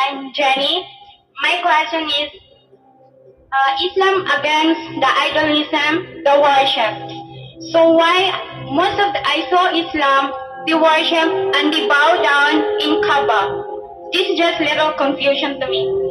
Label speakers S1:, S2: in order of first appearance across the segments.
S1: I'm Jenny. My question is, Islam against the idolism, the worship. So why most of I saw Islam, they worship and they bow down in Kaaba. This is just little confusion to me.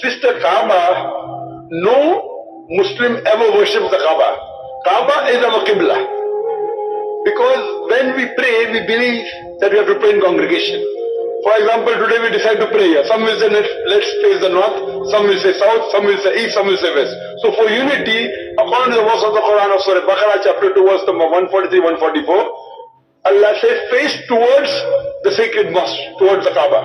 S2: Sister Kaaba, no Muslim ever worships the Kaaba. Kaaba is our Qibla. Because when we pray, we believe that we have to pray in congregation. For example, today we decide to pray here. Some will say let's face the north, some will say south, some will say east, some will say west. So for unity, according to the verse of the Quran of Surah Baqarah chapter 2 verse number 143-144, Allah says face towards the sacred mosque, towards the Kaaba.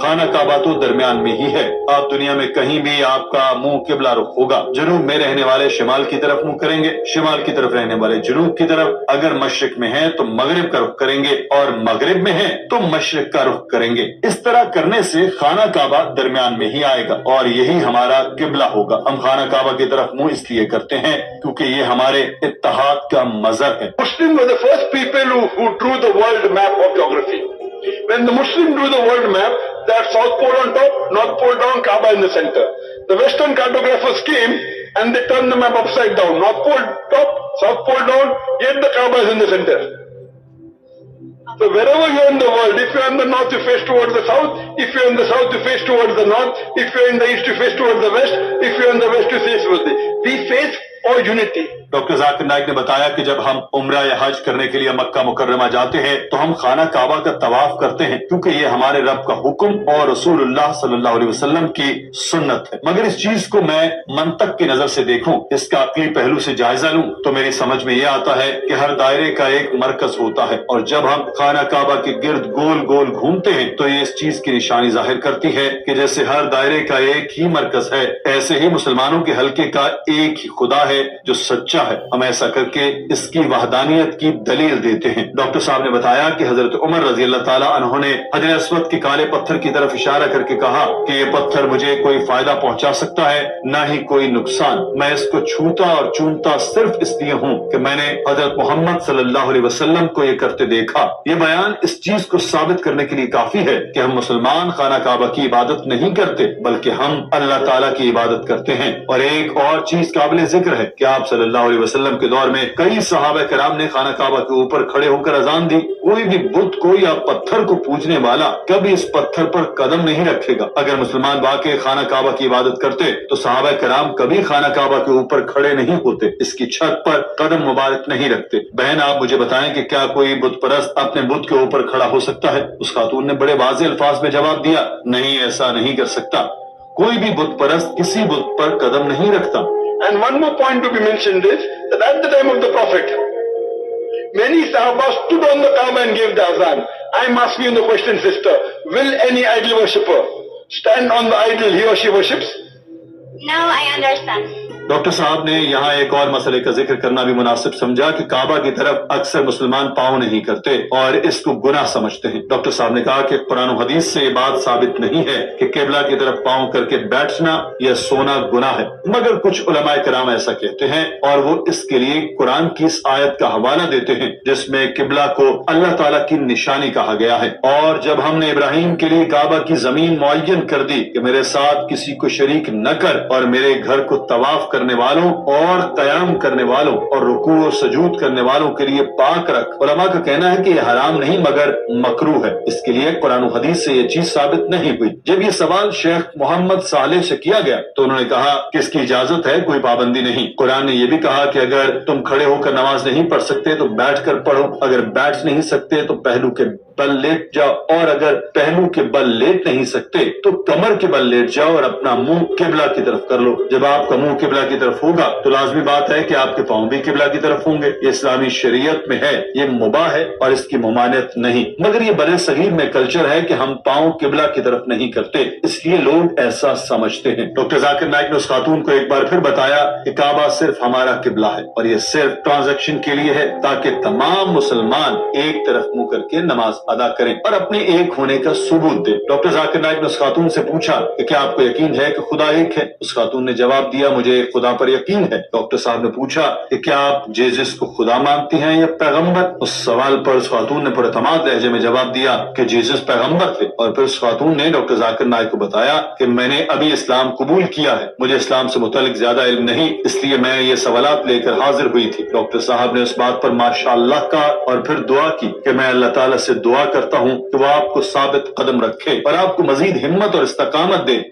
S3: خانہ کعبہ تو درمیان میں ہی ہے۔ آپ دنیا میں کہیں بھی آپ کا منہ قبلہ رخ ہوگا، جنوب میں رہنے والے شمال کی طرف منہ کریں گے، شمال کی طرف رہنے والے جنوب کی طرف، اگر مشرق میں ہیں تو مغرب کا رخ کریں گے اور مغرب میں ہیں تو مشرق کا رخ کریں گے۔ اس طرح کرنے سے خانہ کعبہ درمیان میں ہی آئے گا اور یہی ہمارا قبلہ ہوگا۔ ہم خانہ کعبہ کی طرف منہ اس لیے کرتے ہیں کیونکہ یہ ہمارے اتحاد کا مظہر ہے۔
S2: Muslims were the first people who drew the world map of geography. When the Muslims drew the world map, that South Pole on top, North Pole down, Kaaba in the center. The Western cartographers came and they turned the map upside down. North Pole top, South Pole down, yet the Kaaba is in the center. So wherever you are in the world, if you are in the north, you face towards the south. If you are in the south, you face towards the north. If you are in the east, you face towards the west. If you are in the west, you face towards the east. We face all unity.
S3: Doctor Zakir Naik نے بتایا کہ جب ہم عمرہ یا حج کرنے کے لیے مکہ مکرمہ جاتے ہیں تو ہم خانہ کعبہ کا طواف کرتے ہیں کیونکہ یہ ہمارے رب کا حکم اور رسول اللہ صلی اللہ علیہ وسلم کی سنت ہے۔ مگر اس چیز کو میں منطق کی نظر سے دیکھوں، اس کا عقلی پہلو سے جائزہ لوں تو میری سمجھ میں یہ آتا ہے کہ ہر دائرے کا ایک مرکز ہوتا ہے، اور جب ہم خانہ کعبہ کے گرد گول گول گھومتے ہیں تو یہ اس چیز کی نشانی ظاہر کرتی ہے کہ جیسے ہر دائرے کا ایک ہی مرکز ہے، ایسے ہی مسلمانوں کے حلقے کا ایک ہی خدا ہے جو سچا ہے۔ ہم ایسا کر کے اس کی وحدانیت کی دلیل دیتے ہیں۔ ڈاکٹر صاحب نے بتایا کہ حضرت عمر رضی اللہ تعالیٰ عنہ نے حجر اسود کے کالے پتھر کی طرف اشارہ کر کے کہا کہ یہ پتھر مجھے کوئی فائدہ پہنچا سکتا ہے نہ ہی کوئی نقصان، میں اس کو چھوتا اور چومتا صرف اس لیے ہوں کہ میں نے حضرت محمد صلی اللہ علیہ وسلم کو یہ کرتے دیکھا۔ یہ بیان اس چیز کو ثابت کرنے کے لیے کافی ہے کہ ہم مسلمان خانہ کعبہ کی عبادت نہیں کرتے بلکہ ہم اللہ تعالیٰ کی عبادت کرتے ہیں۔ اور ایک اور چیز قابل ذکر ہے کہ آپ صلی اللہ علیہ وسلم کے دور میں کئی صحابہ کرام نے خانہ کعبہ کے اوپر کھڑے ہو کر اذان دی۔ کوئی بھی بت کو یا پتھر کو پوجنے والا کبھی اس پتھر پر قدم نہیں رکھے گا۔ اگر مسلمان واقعی خانہ کعبہ کی عبادت کرتے تو صحابہ کرام کبھی خانہ کعبہ کے اوپر کھڑے نہیں ہوتے، اس کی چھت پر قدم مبارک نہیں رکھتے۔ بہن آپ مجھے بتائیں کہ کیا کوئی بت پرست اپنے بت کے اوپر کھڑا ہو سکتا ہے؟ اس خاتون نے بڑے واضح الفاظ میں جواب دیا، نہیں، ایسا نہیں کر سکتا۔ کوئی بھی بت پرست کسی بت پر قدم نہیں رکھتا۔
S2: And one more point to be mentioned is that at the time of the Prophet, many Sahabas stood on the Kaaba and gave the azan. I'm asking you the question, sister, will any idol worshipper stand on the idol he or she worships?
S1: Now I understand.
S3: Doctor صاحب نے یہاں ایک اور مسئلے کا ذکر کرنا بھی مناسب سمجھا کہ کعبہ کی طرف اکثر مسلمان پاؤں نہیں کرتے اور اس کو گناہ سمجھتے ہیں۔ ڈاکٹر صاحب نے کہا کہ قرآن و حدیث سے یہ بات ثابت نہیں ہے کہ قبلہ کی طرف پاؤں کر کے بیٹھنا یا سونا گناہ ہے، مگر کچھ علماء کرام ایسا کہتے ہیں اور وہ اس کے لیے قرآن کی اس آیت کا حوالہ دیتے ہیں جس میں قبلہ کو اللہ تعالیٰ کی نشانی کہا گیا ہے۔ اور جب ہم نے ابراہیم کے لیے کعبہ کی زمین معین کر دی کہ میرے ساتھ کسی کو شریک نہ کر اور میرے گھر کو طواف کرنے والوں اور قیام کرنے والوں اور رکوع و سجود کرنے والوں کے لیے پاک رکھ، علماء کا کہنا ہے کہ یہ حرام نہیں مگر مکروہ ہے، اس کے لیے قرآن و حدیث سے یہ چیز ثابت نہیں ہوئی۔ جب یہ سوال شیخ محمد صالح سے کیا گیا تو انہوں نے کہا کہ اس کی اجازت ہے، کوئی پابندی نہیں۔ قرآن نے یہ بھی کہا کہ اگر تم کھڑے ہو کر نماز نہیں پڑھ سکتے تو بیٹھ کر پڑھو، اگر بیٹھ نہیں سکتے تو پہلو کے بل لیٹ جاؤ، اور اگر پہلو کے بل لیٹ نہیں سکتے تو کمر کے بل لیٹ جاؤ اور اپنا منہ قبلہ کی طرف کر لو۔ جب آپ کا منہ قبلہ کی طرف ہوگا تو لازمی بات ہے کہ آپ کے پاؤں بھی قبلہ کی طرف ہوں گے۔ یہ اسلامی شریعت میں ہے، یہ مباح ہے اور اس کی ممانعت نہیں، مگر یہ بر صغیر میں کلچر ہے کہ ہم پاؤں قبلہ کی طرف نہیں کرتے، اس لیے لوگ ایسا سمجھتے ہیں۔ ڈاکٹر ذاکر نائک نے اس خاتون کو ایک بار پھر بتایا کہ کعبہ صرف ہمارا قبلہ ہے اور یہ صرف ٹرانزیکشن کے لیے ہے تاکہ تمام مسلمان ایک طرف منہ کر کے نماز ادا کریں اور اپنے ایک ہونے کا ثبوت دیں۔ ڈاکٹر ذاکر نائک نے اس خاتون سے پوچھا کہ کیا آپ کو یقین ہے کہ خدا ایک ہے؟ اس خاتون نے جواب دیا، مجھے خدا پر یقین ہے۔ ڈاکٹر صاحب نے پوچھا کہ کیا آپ جیزس کو خدا مانتی ہیں یا پیغمبر؟ اس سوال پر اس خاتون نے پراعتماد لہجے میں جواب دیا کہ جیزس پیغمبر تھے، اور پھر اس خاتون نے ڈاکٹر ذاکر نائک کو بتایا کہ میں نے ابھی اسلام قبول کیا ہے، مجھے اسلام سے متعلق زیادہ علم نہیں، اس لیے میں یہ سوالات لے کر حاضر ہوئی تھی۔ ڈاکٹر صاحب نے اس بات پر ماشاء اللہ کہا اور پھر دعا کی کہ میں اللہ تعالیٰ سے دعا کرتا ہوں کہ وہ آپ کو ثابت قدم رکھے اور آپ کو مزید ہمت اور استقامت دے